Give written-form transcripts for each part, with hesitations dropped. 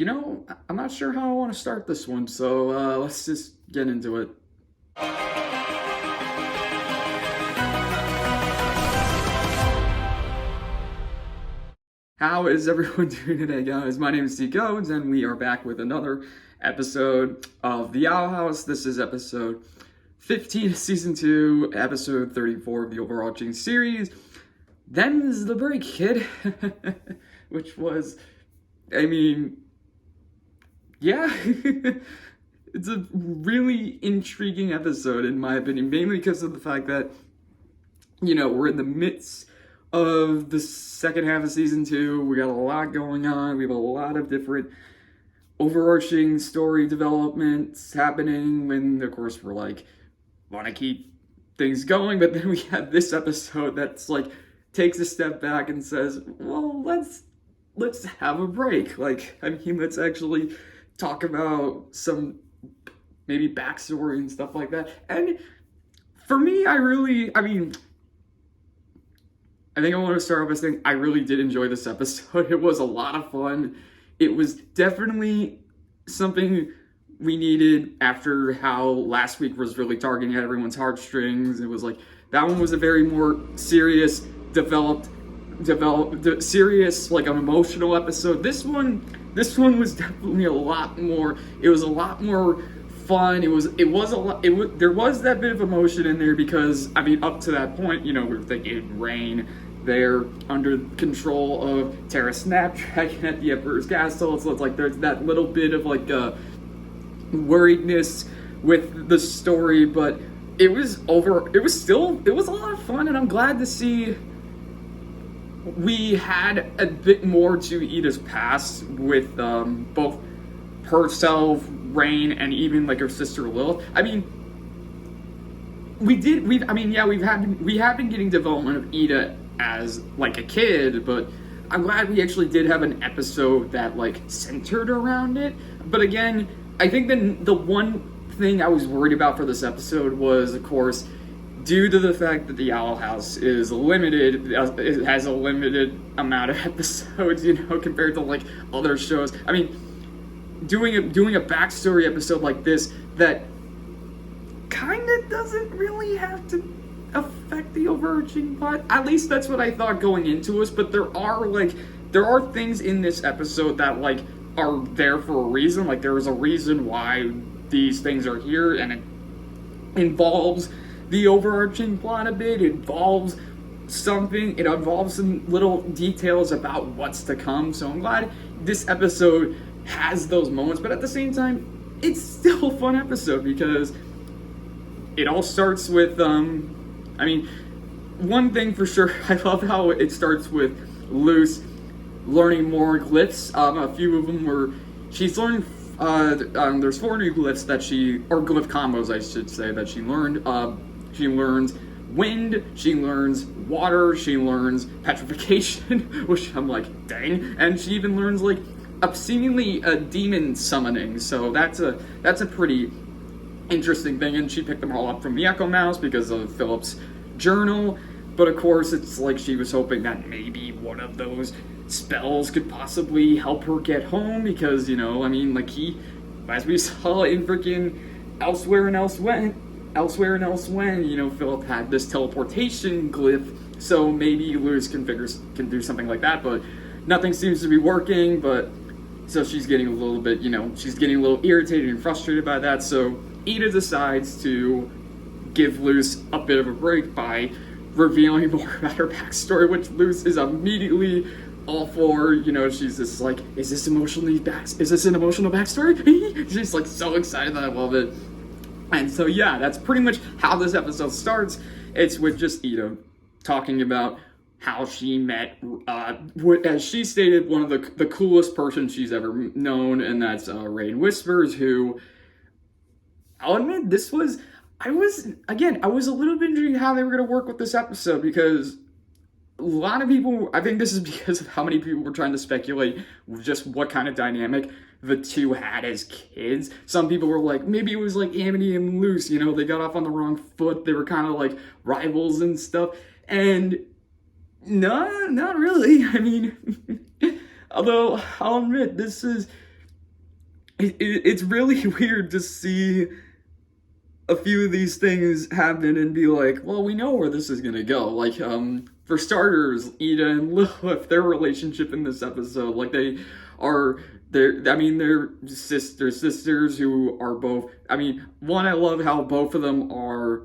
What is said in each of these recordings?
I'm not sure how I want to start this one, so let's just get into it. How is everyone doing today, guys? My name is T Codes, and we are back with another episode of The Owl House. This is episode 15 of season 2, episode 34 of the overarching series. Them's the break, kid. Which was, yeah. It's a really intriguing episode, in my opinion, mainly because of the fact that, we're in the midst of the second half of season 2. We got a lot going on. We have a lot of different overarching story developments happening when, of course, we're want to keep things going, but then we have this episode that's takes a step back and says, well, let's have a break. Let's actually talk about some maybe backstory and stuff like that. And for me, I think I want to start off by saying I really did enjoy this episode. It was a lot of fun. It was definitely something we needed after how last week was really targeting at everyone's heartstrings. It was that one was a very more serious, serious, an emotional episode. This one was definitely a lot more. It was a lot more fun. There was that bit of emotion in there because up to that point, we were thinking Raine, they're under control of Terra Snapdragon at the Emperor's Castle, so it's there's that little bit of worriedness with the story, but it was a lot of fun, and I'm glad to see we had a bit more to Edith's past with both herself, Raine, and even her sister Lilith. We have been getting development of Edith as a kid, but I'm glad we actually did have an episode that centered around it. But again, I think the one thing I was worried about for this episode was, of course, due to the fact that the Owl House is limited, it has a limited amount of episodes, compared to other shows. Doing a backstory episode like this that kind of doesn't really have to affect the overarching plot. At least that's what I thought going into us. But there are things in this episode that are there for a reason. There is a reason why these things are here, and it involves the overarching plot a bit. It involves some little details about what's to come. So I'm glad this episode has those moments, but at the same time, it's still a fun episode because it all starts with, one thing for sure, I love how it starts with Luce learning more glyphs. A few of them she's learned, there's 4 new glyphs or glyph combos, I should say, that she learned. She learns wind, she learns water, she learns petrification, which I'm dang, and she even learns seemingly a demon summoning. So that's a pretty interesting thing, and she picked them all up from the Echo Mouse because of Philip's journal. But of course, it's she was hoping that maybe one of those spells could possibly help her get home, because he, as we saw in freaking Elsewhere and Elsewhen, Philip had this teleportation glyph, so maybe Luce can do something like that, but nothing seems to be working. But so she's getting a little bit, she's getting a little irritated and frustrated by that. So Edith decides to give Luce a bit of a break by revealing more about her backstory, which Luce is immediately all for. She's just is this an emotional backstory? She's so excited that I love it. And so yeah, that's pretty much how this episode starts. It's with just Edith talking about how she met, as she stated, one of the coolest person she's ever known, and that's Raine Whispers, who, I'll admit, I was a little bit intrigued how they were going to work with this episode, because a lot of people, I think this is because of how many people were trying to speculate just what kind of dynamic the two had as kids. Some people were maybe it was Amity and Luce, they got off on the wrong foot, they were kind of rivals and stuff, and no, not really. Although I'll admit, this is it's really weird to see a few of these things happen and be like, well, we know where this is gonna go. Like, for starters, Ida and Lilith, their relationship in this episode, like they're sisters who are both, one, I love how both of them are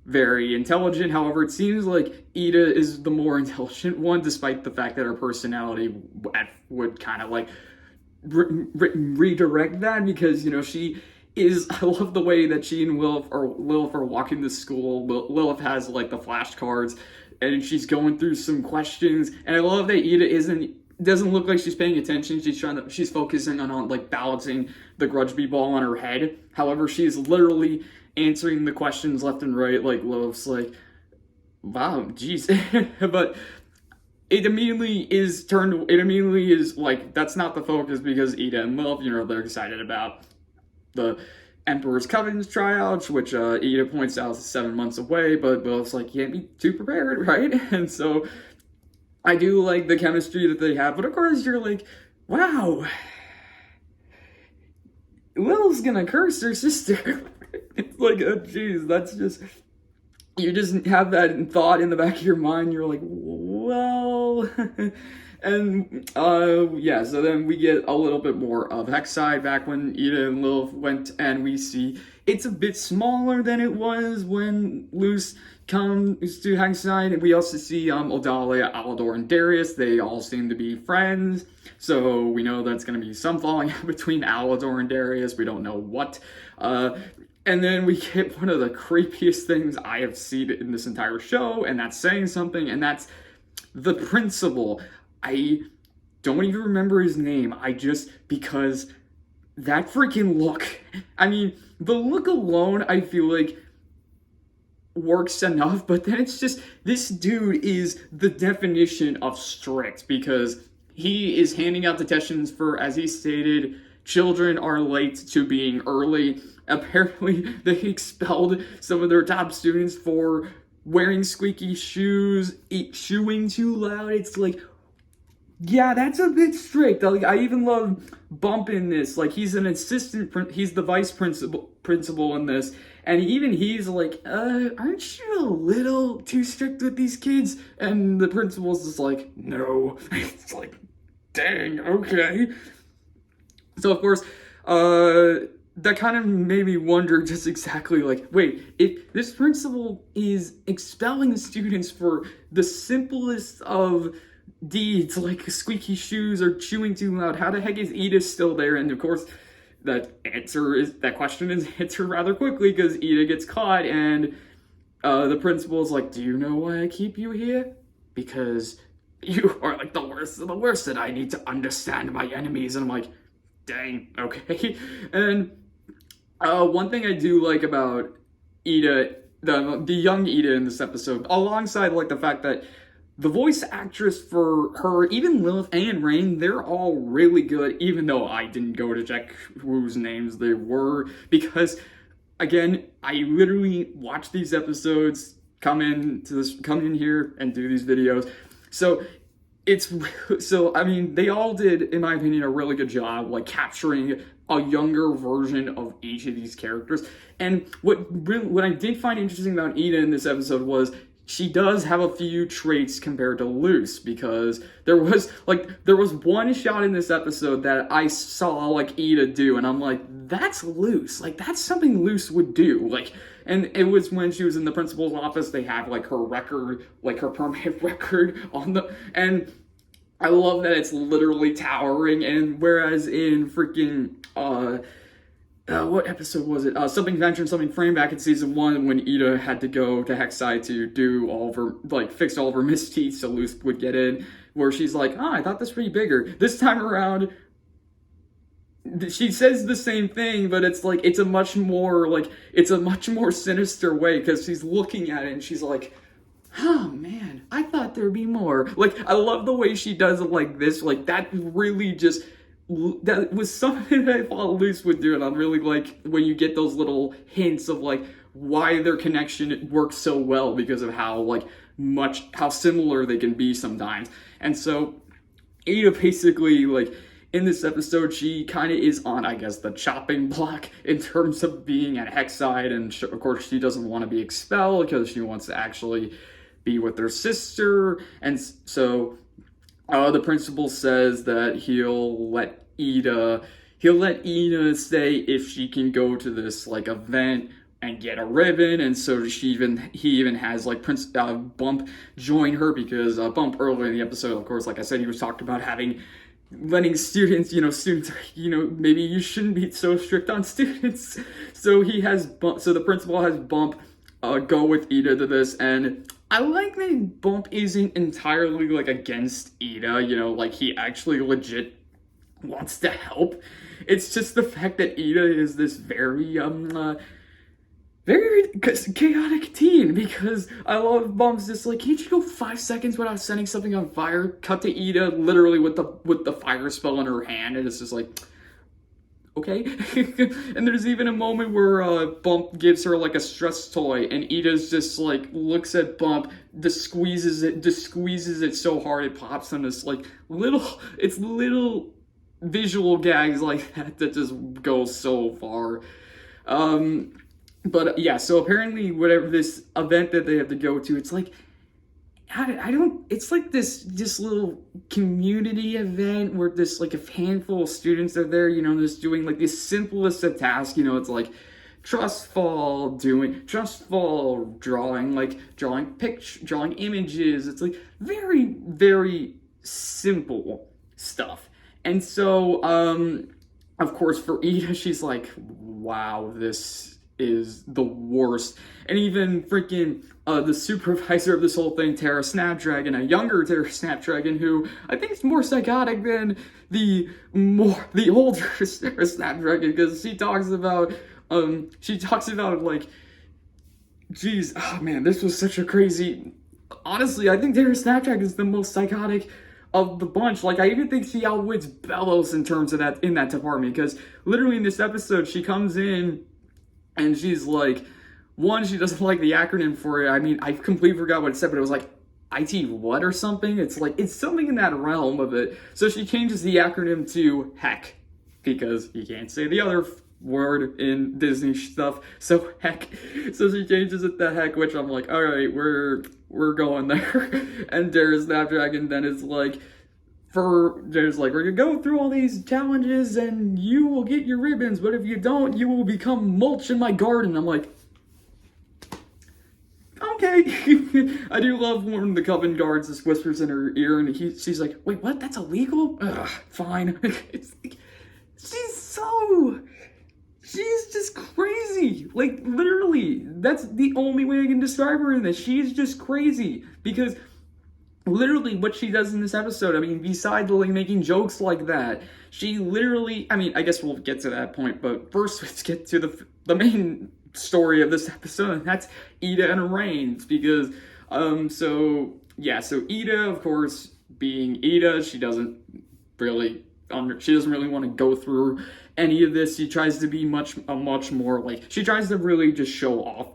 very intelligent. However, it seems like Ida is the more intelligent one, despite the fact that her personality would kind of like redirect that, because, you know, she is, I love the way that she and Lilith are walking to school. Lilith has like the flashcards and she's going through some questions, and I love that Ida doesn't look like she's paying attention. She's focusing on like balancing the Grudgeby ball on her head. However, she's literally answering the questions left and right. Like, Lilith's like, wow, geez. But it immediately is like, that's not the focus, because Ida and Lilith, you know, they're excited about the Emperor's Coven's tryouts, which Ida points out is 7 months away, but Lilith's like, you can't be too prepared, right? And so I do like the chemistry that they have, but of course you're like, wow, Lilith's gonna curse her sister. It's like, oh geez, that's just, you just have that thought in the back of your mind. You're like, well, and yeah, so then we get a little bit more of Hexside back when Ida and Lilith went, and we see it's a bit smaller than it was when Luce comes to Hexside, and we also see Odalia, Alador, and Darius. They all seem to be friends, so we know that's going to be some falling out between Alador and Darius. We don't know what. And then we get one of the creepiest things I have seen in this entire show, and that's saying something, and that's the principal. I don't even remember his name. Because that freaking look, the look alone, I feel like works enough, but then it's just, this dude is the definition of strict, because he is handing out detentions for, as he stated, children are late to being early. Apparently, they expelled some of their top students for wearing squeaky shoes, chewing too loud. It's like, yeah, that's a bit strict. Like, I even love Bump in this. Like, he's an assistant, he's the vice principal in this, and even he's like, aren't you a little too strict with these kids? And the principal's just like, no. It's like, dang, okay. So, of course, that kind of made me wonder just exactly, like, wait, if this principal is expelling students for the simplest of deeds, like squeaky shoes or chewing too loud, how the heck is Ida still there? And of course, that question is answered rather quickly, because Ida gets caught, and the principal is like, do you know why I keep you here? Because you are like the worst of the worst, and I need to understand my enemies. And I'm like, dang, okay. And one thing I do like about Ida, the young Ida in this episode, alongside like the fact that the voice actress for her, even Lilith and Raine, they're all really good, even though I didn't go to check whose names they were, because, again, I literally watch these episodes, come in here and do these videos. So they all did, in my opinion, a really good job, like, capturing a younger version of each of these characters. And what I did find interesting about Ida in this episode was she does have a few traits compared to Luce, because there was one shot in this episode that I saw like Ida do, and I'm like, that's Luce. Like, that's something Luce would do. Like, and it was when she was in the principal's office. They have like her record, like her permanent record on and I love that it's literally towering. And whereas in freaking what episode was it? Something Venture and Something Frame back in season 1, when Ida had to go to Hexside to do all of her, like, fix all of her misdeeds so Luce would get in, where she's like, I thought this would be bigger. This time around, she says the same thing, but it's like, it's a much more sinister way, because she's looking at it and she's like, oh man, I thought there'd be more. Like, I love the way she does it like this. Like, that really just, that was something that I thought Luce would do, and I'm really like when you get those little hints of like why their connection works so well, because of how similar they can be sometimes. And so Ida basically, like, in this episode, she kind of is on, I guess, the chopping block in terms of being at Hexside, and of course she doesn't want to be expelled because she wants to actually be with her sister, and so the principal says that he'll let Ida stay if she can go to this like event and get a ribbon, and so he even has like Bump join her, because Bump earlier in the episode, of course, like I said, he was talking about letting students, maybe you shouldn't be so strict on students. So the principal has Bump go with Ida to this, and I like that Bump isn't entirely like against Ida, like he actually legit wants to help. It's just the fact that Ida is this very very chaotic teen, because I love Bump's just like, can't you go 5 seconds without setting something on fire? Cut to Ida literally with the fire spell in her hand, and it's just like, okay. And there's even a moment where Bump gives her like a stress toy, and Ida's just like looks at Bump, just squeezes it so hard it pops, and it's like little visual gags like that just go so far. But yeah, so apparently whatever this event that they have to go to, it's like, it's like this little community event where this like a handful of students are there, just doing like the simplest of tasks, it's like trust fall, drawing images. It's like very, very simple stuff. And so, of course, for Ida, she's like, wow, this is the worst. And even freaking the supervisor of this whole thing, Terra Snapdragon, a younger Terra Snapdragon, who I think is more psychotic than the older Terra Snapdragon, because she talks about like, geez, oh man, this was such a crazy. Honestly, I think Terra Snapdragon is the most psychotic of the bunch. Like, I even think she outwits Bellows in terms of that, in that department, because literally in this episode, she comes in and she's like, one, she doesn't like the acronym for it. I mean, I completely forgot what it said, but it was like IT what or something. It's like, it's something in that realm of it. So she changes the acronym to HECK, because you can't say the other word in Disney stuff. So HECK. So she changes it to HECK, which I'm like, all right, we're going there. And there's Snapdragon then is like, we're gonna go through all these challenges and you will get your ribbons, but if you don't, you will become mulch in my garden. I'm like, okay. I do love when the Coven guards just whispers in her ear, and she's like, wait, what? That's illegal? Ugh, fine. It's like, she's just crazy. Like, literally, that's the only way I can describe her in this. She's just crazy, because literally what she does in this episode, I mean, besides like making jokes like that, she literally, I mean, I guess we'll get to that point, but first let's get to the main story of this episode, and that's Ida and Raine, because so Ida, of course, being Ida, she doesn't really want to go through any of this. She tries to be much more like, she tries to really just show off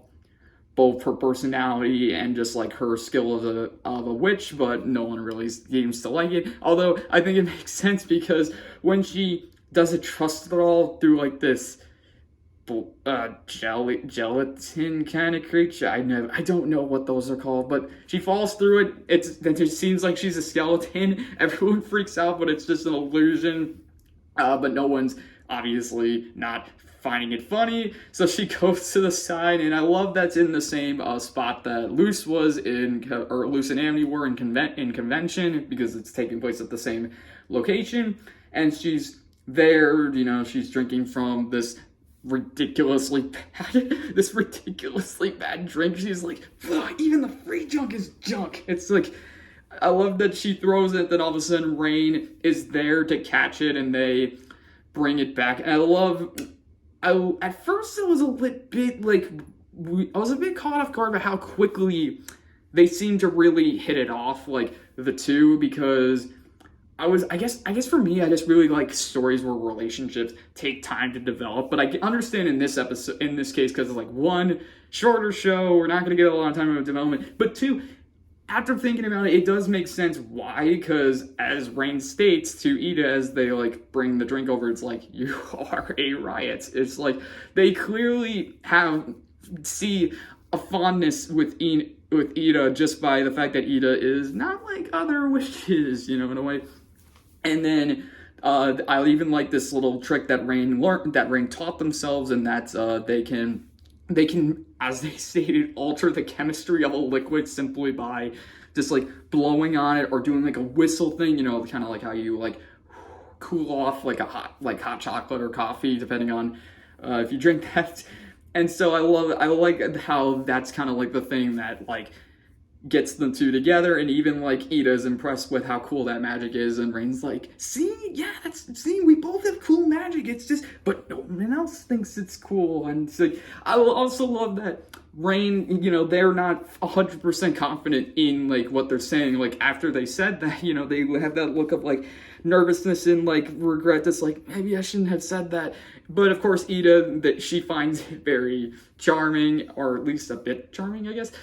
both her personality and just like her skill of a witch, but no one really seems to like it. Although I think it makes sense, because when she does a trust roll through like this gelatin kind of creature, I don't know what those are called, but she falls through it. It seems like she's a skeleton. Everyone freaks out, but it's just an illusion. But no one's obviously not finding it funny, so she goes to the side, and I love that's in the same spot that Luce was in, or Luce and Amity were in Convention, because it's taking place at the same location, and she's there, she's drinking from this ridiculously bad drink. She's like, even the free junk is junk. It's like, I love that she throws it, then all of a sudden Raine is there to catch it, and they bring it back, and at first it was a bit like, I was a bit caught off guard by how quickly they seemed to really hit it off, like the two, because I guess for me, I just really like stories where relationships take time to develop, but I understand in this case, because it's like, one, shorter show, we're not going to get a lot of time of development, but two, after thinking about it, it does make sense why, because as Raine states to Ida as they like bring the drink over, it's like, you are a riot. It's like they clearly see a fondness with Ida just by the fact that Ida is not like other witches, in a way. And then I even like this little trick that Raine taught themselves, and that's they can, as they stated, alter the chemistry of a liquid simply by just like blowing on it or doing like a whistle thing, kind of like how you like cool off like hot chocolate or coffee, depending on if you drink that. And so I like how that's kind of like the thing that like gets them two together, and even like Ida's impressed with how cool that magic is, and Raine's like, see, we both have cool magic, it's just, but no one else thinks it's cool. And so I also love that Raine, they're not 100% confident in like what they're saying, like after they said that, they have that look of like nervousness and like regret, that's like, maybe I shouldn't have said that. But of course Ida, that she finds it very charming, or at least a bit charming, I guess.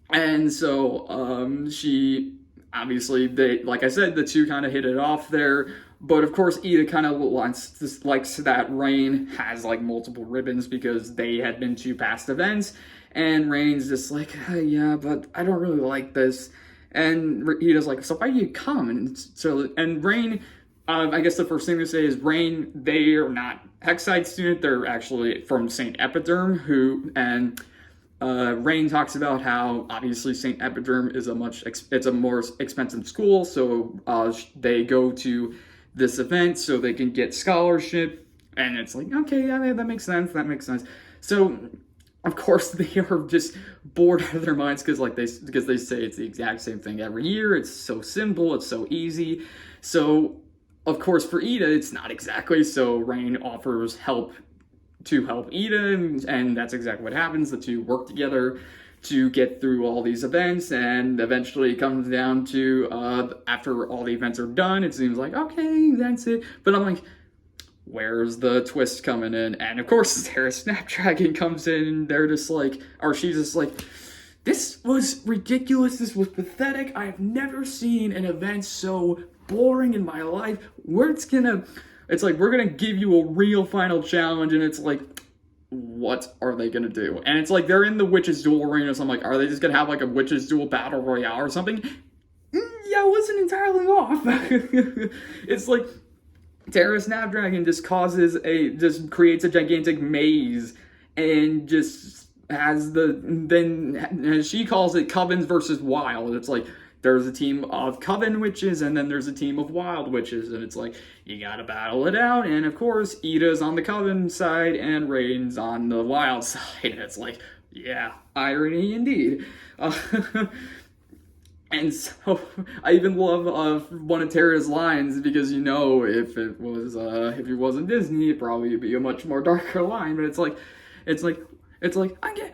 And so she obviously, like I said, the two kind of hit it off there. But of course Ida kind of likes that Raine has like multiple ribbons because they had been to past events, and Raine's just like, yeah, but I don't really like this. And Ida's like, so why do you come? And Raine, I guess the first thing to say is Raine, they are not Hexside student, they're actually from St. Epiderm, Raine talks about how obviously St. Epiderm is a more expensive school, so they go to this event so they can get scholarship, and it's like, okay, yeah, that makes sense. So of course they are just bored out of their minds because they say it's the exact same thing every year. It's so simple, it's so easy. So of course for Ida it's not exactly. So Raine offers to help Ida, and that's exactly what happens. The two work together to get through all these events, and eventually it comes down to after all the events are done, it seems like, okay, that's it. But I'm like, where's the twist coming in? And of course Terra Snapdragon comes in, and they're just like, or she's just like, this was ridiculous, this was pathetic, I have never seen an event so boring in my life. It's like, we're gonna give you a real final challenge, and it's like, what are they gonna do? And it's like, they're in the Witches Duel arena, so I'm like, are they just gonna have like a Witches Duel Battle Royale or something? Yeah, I wasn't entirely off. It's like, Terra Snapdragon just creates a gigantic maze, and just then she calls it Covens versus Wild. It's like, there's a team of Coven witches, and then there's a team of Wild witches, and it's like, you gotta battle it out. And of course, Ida's on the Coven side, and Raine's on the Wild side, and it's like, yeah, irony indeed. And so, I even love one of Terra's lines, because if it wasn't Disney, it'd probably be a much more darker line, but it's like,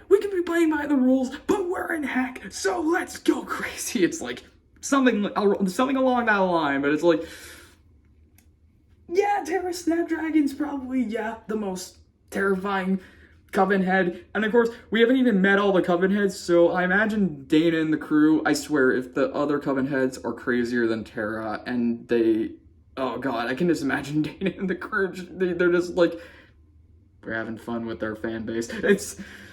we can be playing by the rules, but we're in heck, so let's go crazy. It's like something along that line, but it's like, yeah, Terra Snapdragon's probably, the most terrifying Coven head. And of course, we haven't even met all the Coven heads, so I imagine Dana and the crew, I swear, if the other Coven heads are crazier than Terra, and oh god, I can just imagine Dana and the crew, they're just like, we're having fun with their fan base.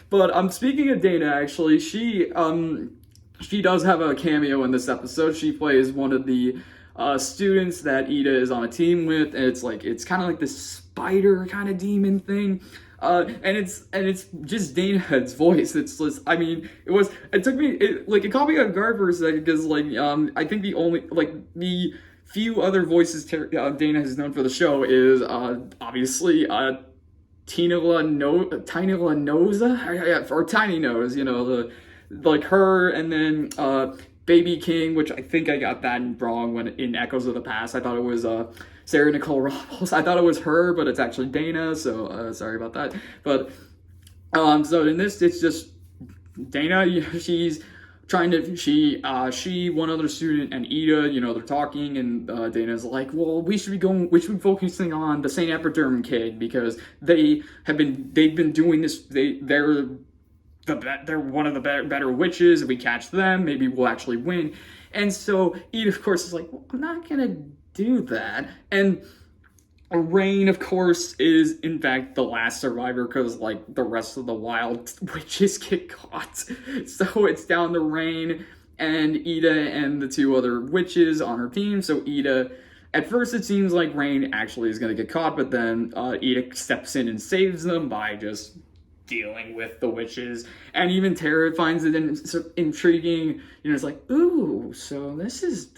But speaking of Dana, actually, she does have a cameo in this episode. She plays one of the students that Ida is on a team with, and it's kind of like this spider kind of demon thing. And it's just Dana's voice. It's just, I mean, it caught me off guard for a second, because I think the few other voices Dana has known for the show is obviously Tiny Noza, or Tiny Nose, her, and then Baby King, which I think I got that wrong when in Echoes of the Past. I thought it was Sarah Nicole Robles. I thought it was her, but it's actually Dana, so sorry about that. But so in this, it's just Dana. She's trying to, she, one other student, and Ida, they're talking, and Dana's like, well, we should be focusing on the St. Epiderm kid, because they've been doing this, they're they're one of the better witches. If we catch them, maybe we'll actually win. And so Edith, of course, is like, well, I'm not gonna do that. And Raine, of course, is in fact the last survivor because, like, the rest of the wild witches get caught. So it's down to Raine and Ida and the two other witches on her team. So Ida, at first it seems like Raine actually is going to get caught, but then Ida steps in and saves them by just dealing with the witches. And even Terra finds it intriguing. You know, it's like, ooh, so this is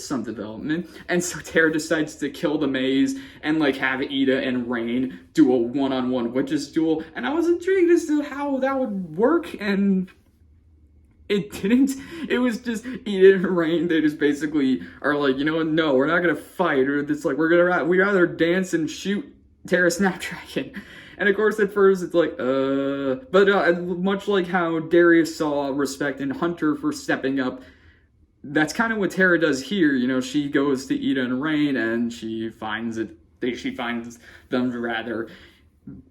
some development. And so Terra decides to kill the maze and, like, have Ida and Raine do a one-on-one witches duel. And I was intrigued as to how that would work, and it didn't. It was just Ida and Raine. They just basically are like, you know what? No, we're not gonna fight. Or it's like we rather dance and shoot Terra Snapdragon. And of course, at first, it's like, but much like how Darius saw respect in Hunter for stepping up, that's kind of what Terra does here. You know, she goes to Ida and Raine, and she finds them rather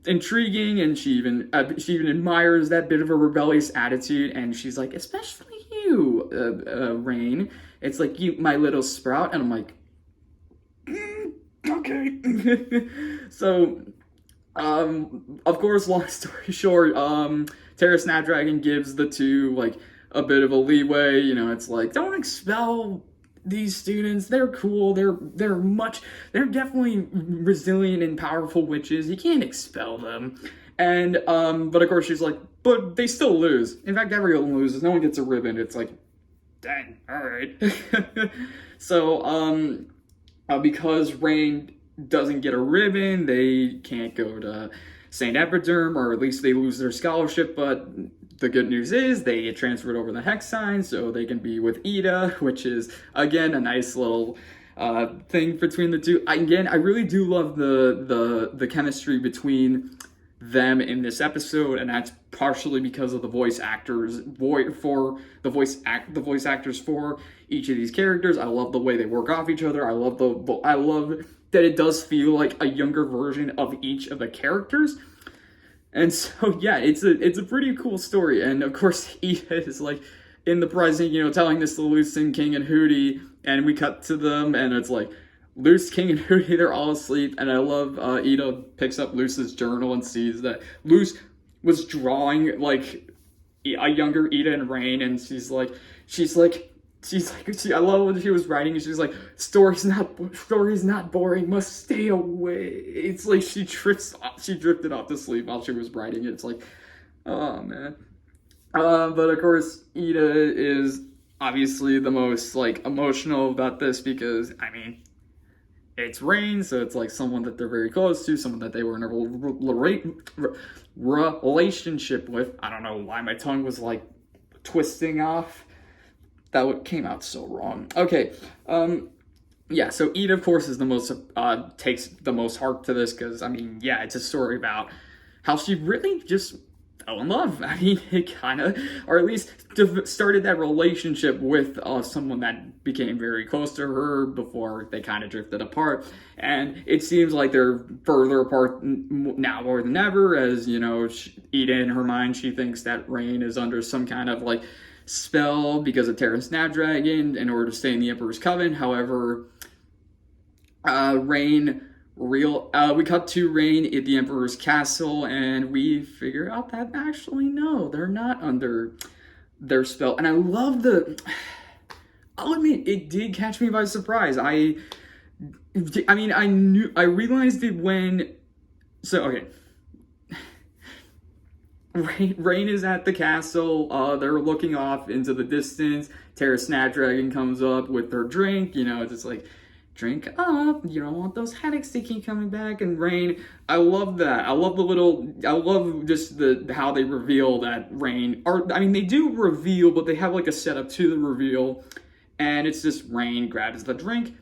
intriguing, and she even admires that bit of a rebellious attitude. And she's like, especially you, Raine. It's like, you, my little sprout. And I'm like, okay. So. Of course, long story short, Terra Snapdragon gives the two, like, a bit of a leeway. You know, it's like, don't expel these students. They're cool. They're definitely resilient and powerful witches. You can't expel them. And, but of course she's like, but they still lose. In fact, everyone loses. No one gets a ribbon. It's like, dang, alright. So, because Raine doesn't get a ribbon, they can't go to St. Epiderm, or at least they lose their scholarship. But the good news is they get transferred over the hex sign, so they can be with Ida, which is, again, a nice little thing between the two. Again, I really do love the chemistry between them in this episode, and that's partially because of the voice actors for each of these characters. I love the way they work off each other. I love that it does feel like a younger version of each of the characters. And so, yeah, it's a pretty cool story. And of course, Ida is, like, in the present, you know, telling this to Lucen, King, and Hootie, and we cut to them, and it's like, Luce, King, and Hootie, they're all asleep. And I love Ida picks up Luce's journal and sees that Luce was drawing, like, a younger Ida and Raine, and she's like, I love what she was writing, and she's like, story's not boring, must stay away. It's like she drifted off to sleep while she was writing it. It's like, oh man. But of course, Ida is obviously the most, like, emotional about this because, I mean, it's Raine, so it's like someone that they're very close to, someone that they were in a relationship with. I don't know why my tongue was, like, twisting off. That came out so wrong. Okay, yeah, so Ida, of course, is the most, takes the most heart to this, because, I mean, yeah, it's a story about how she really just fell in love. I mean, it kind of, or at least started that relationship with someone that became very close to her before they kind of drifted apart. And it seems like they're further apart now more than ever, as, you know, Ida, in her mind, she thinks that Raine is under some kind of, like, spell because of Terra Snapdragon in order to stay in the Emperor's Coven. However, we cut to Raine at the Emperor's Castle, and we figure out that actually, no, they're not under their spell. And I love I'll admit, it did catch me by surprise. I realized it when, so, okay. Raine is at the castle. They're looking off into the distance. Terra Snapdragon comes up with her drink. You know, it's just like, drink up. You don't want those headaches to keep coming back. And Raine, I love that. I love just how they reveal that Raine, they do reveal, but they have, like, a setup to the reveal. And it's just Raine grabs the drink,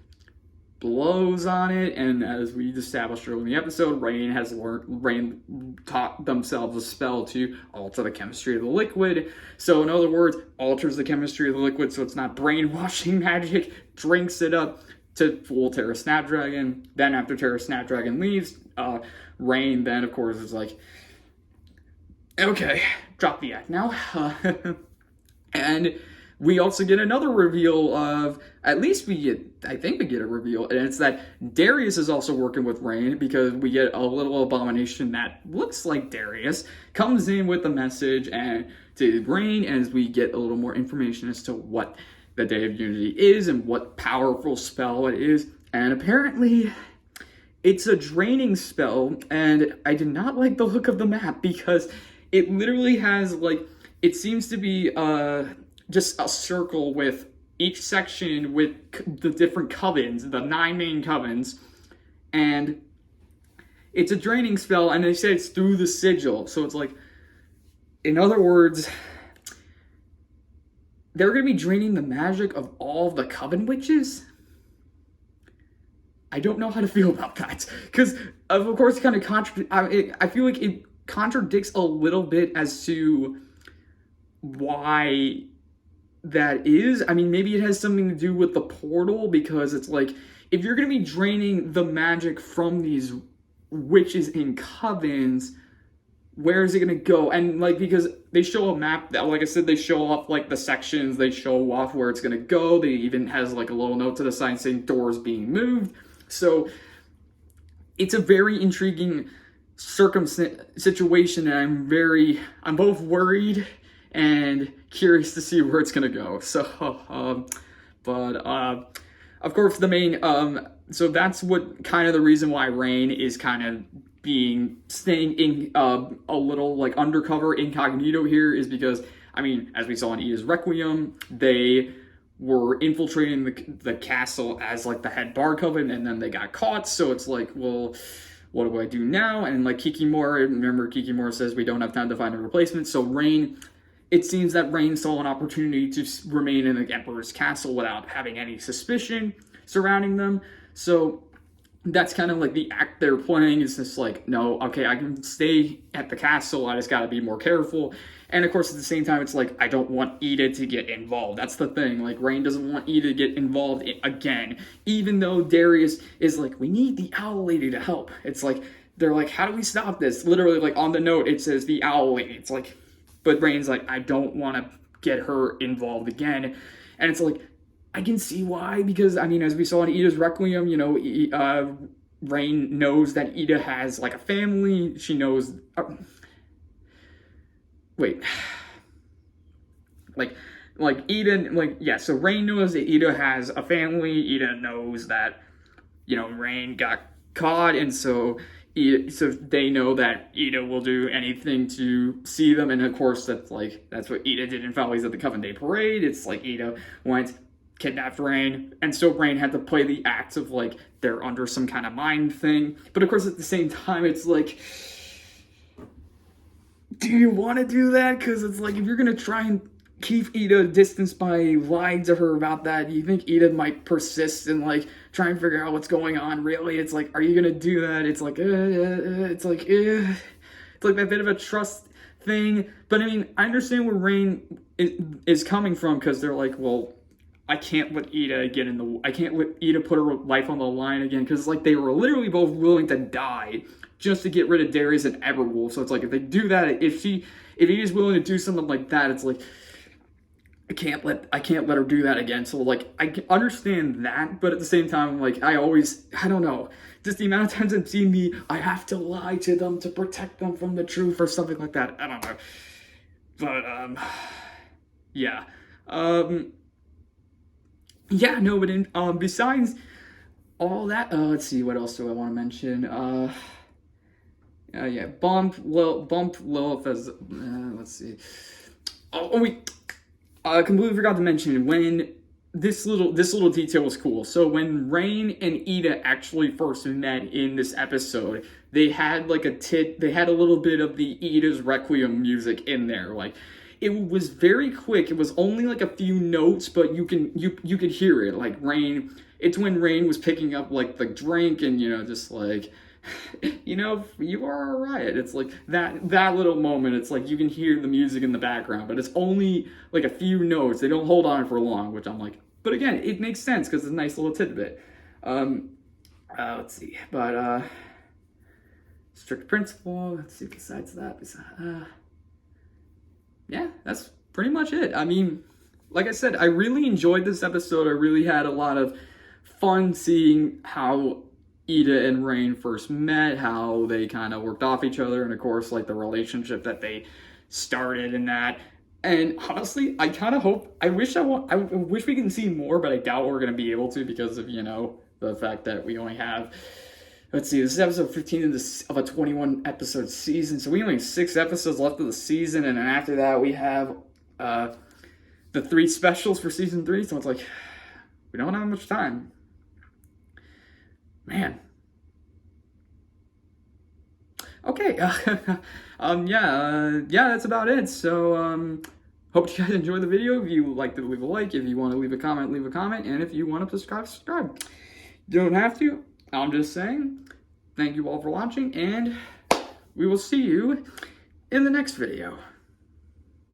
blows on it, and as we established earlier in the episode, Raine taught themselves a spell to alter the chemistry of the liquid. So in other words, alters the chemistry of the liquid so it's not brainwashing magic, drinks it up to fool Terra Snapdragon. Then after Terra Snapdragon leaves, Raine then, of course, is like, Okay, drop the act now. And we also get another reveal of, at least I think we get a reveal, and it's that Darius is also working with Raine, because we get a little abomination that looks like Darius, comes in with a message and to Raine, as we get a little more information as to what the Day of Unity is and what powerful spell it is. And apparently it's a draining spell, and I did not like the look of the map, because it literally has, like, it seems to be just a circle with each section with the different covens, the 9 main covens, and it's a draining spell, and they say it's through the sigil, so it's like, in other words, they're going to be draining the magic of all the coven witches? I don't know how to feel about that, because of course it kind of I feel like it contradicts a little bit as to why that is. I mean, maybe it has something to do with the portal, because it's like, if you're going to be draining the magic from these witches in covens, where is it going to go? And like, because they show a map that, like I said, they show off like the sections, they show off where it's going to go. They even has like a little note to the side saying doors being moved. So it's a very intriguing situation, and I'm both worried and curious to see where it's gonna go. So, of course, the main, so that's what kind of the reason why Raine is kind of staying in a little like undercover incognito here, is because, I mean, as we saw in Edith's Requiem, they were infiltrating the castle as like the head bar coven, and then they got caught. So it's like, well, what do I do now? And like remember Kikimora says we don't have time to find a replacement. So Raine, it seems that Raine saw an opportunity to remain in the Emperor's castle without having any suspicion surrounding them. So that's kind of like the act they're playing, is just like, no, okay, I can stay at the castle, I just gotta be more careful. And of course, at the same time, it's like, I don't want Ida to get involved. That's the thing. Like, Raine doesn't want Ida to get involved again. Even though Darius is like, we need the Owl Lady to help. It's like, they're like, how do we stop this? Literally, like, on the note, it says the Owl Lady. It's like, but Raine's like, I don't want to get her involved again. And it's like, I can see why, because, I mean, as we saw in Edith's Requiem, you know, Raine knows that Ida has, like, a family. She knows... wait, like Ida, like, yeah, so Raine knows that Ida has a family. Ida knows that, you know, Raine got caught, and so they know that Ida will do anything to see them, and of course, that's what Ida did in Follies at the Coven Day Parade. It's like, Ida went, kidnapped Raine, and so Raine had to play the act of, like, they're under some kind of mind thing, but of course, at the same time, it's like, do you want to do that? Because it's like, if you're going to try and keep Ida distanced by lying to her about that, you think Ida might persist and, like, try and figure out what's going on, really? It's like, are you going to do that? It's like, it's like that bit of a trust thing. But, I mean, I understand where Raine is coming from, because they're like, well, I can't let Ida I can't let Ida put her life on the line again, because, like, they were literally both willing to die just to get rid of Darius and Everwolf. So it's like, if they do that, if he is willing to do something like that, it's like, I can't let her do that again. So, like, I can understand that, but at the same time, like, I don't know, just the amount of times I've seen I have to lie to them to protect them from the truth or something like that. I don't know. But, yeah. Yeah, no, but besides all that, let's see, what else do I want to mention? Yeah, Bump Lilith as, let's see. I completely forgot to mention, when this little detail was cool. So when Raine and Ida actually first met in this episode, they had like they had a little bit of the Edith's Requiem music in there. Like, it was very quick. It was only like a few notes, but you could hear it. Like, Raine, it's when Raine was picking up like the drink, and, you know, just like, you know, you are a riot. It's like that little moment. It's like you can hear the music in the background, but it's only like a few notes. They don't hold on for long, which I'm like, but again, it makes sense because it's a nice little tidbit. Let's see, but strict principle. Let's see. Besides that, yeah, that's pretty much it. I mean, like I said, I really enjoyed this episode. I really had a lot of fun seeing how Ida and Raine first met, how they kind of worked off each other, and of course, like the relationship that they started in that. And honestly, I kind of hope, I wish we can see more, but I doubt we're going to be able to because of, the fact that we only have, let's see, this is episode 15 of a 21 episode season, so we only have 6 episodes left of the season, and then after that we have the 3 specials for season 3, so it's like, we don't have much time. Man. Okay, yeah, that's about it, so, hope you guys enjoyed the video. If you liked it, leave a like. If you want to leave a comment, leave a comment, and if you want to subscribe. You don't have to, I'm just saying. Thank you all for watching, and we will see you in the next video.